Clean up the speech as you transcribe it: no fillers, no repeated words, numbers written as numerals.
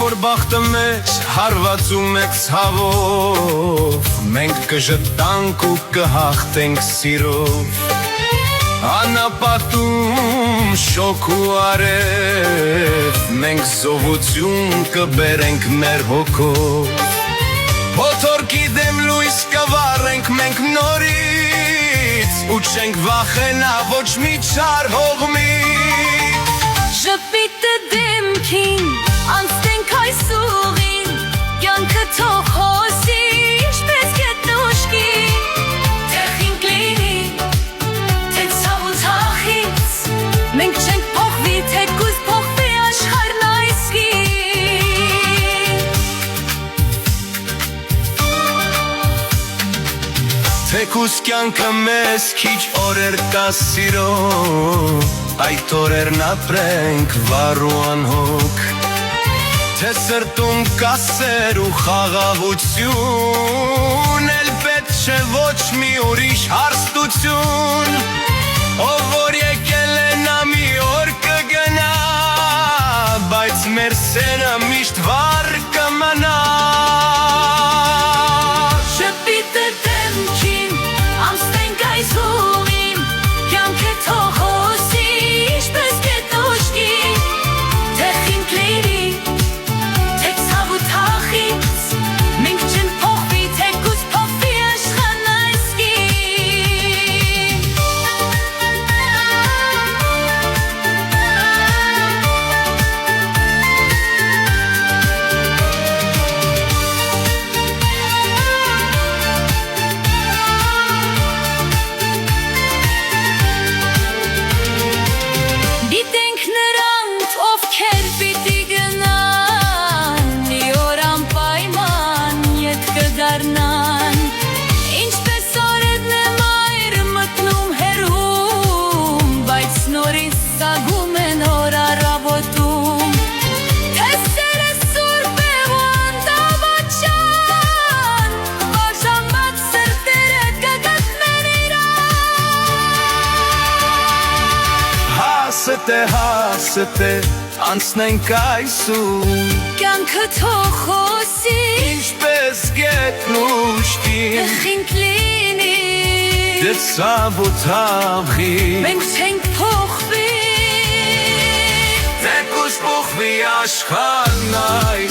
որ բախտը մեջ հարվածում եք ցավով, մենք կժտանք ու կհաղթենք սիրով, անապատում շոգ ու արև, մենք զովություն կբերենք մեր հոգով, փոթորկի դեմ լույս կվառենք մենք նորից, ու չենք վախենա ոչ մի չար հողմից։ Ժպիտը դեմքին, անցնենք այս ուղին, կյանքը թող հոսի, ինչպես գետնուշկի, թե խինք լինի, թե ցավ ու թախից, մենք չենք փոխվի, թեկուզ փոխվի աշխարհն այսքի։ Թեկուզ կյանքը մեզ քիչ օրեր կա սիրո, այդ օրերն ապրենք վառ ու անհոգ, թե սրտում կա սեր ու խաղաղություն, էլ պետք չէ ոչ մի ուրիշ հարստություն, ով որ եկել է նա մի օր կգնա, բայց մեր սերը միշտ վառ կմնա։ Ժպիտը դեմքին, անցնենք այս ուղին, կյանքը թող հոսի, ինչպես գետնուշկի, թե խինք լինի, թե ցավ ու թախից, մենք չենք փոխվի, թեկուզ փոխվի աշխարհն այսքի։ Գիտենք նրանց, ովքեր պիտի գնան, մի օր անպայման ետ կդառնան, ինչպես օրերն է մայր մտնում հեռվում, բայց նորից սագում են օր առավոտում, թե սերը սուրբ է ու անտավաճան, բաժանված սրտերը կգտնեն իրար։ Հաստ է, անցնենք այսուր, Կյանքը թող հոսի, ինչպես գետնուշկի, թե խինք լինի, թե ցավ ու թախի, մենք չենք փոխվի, թեկուզ փոխվի աշխարհն այս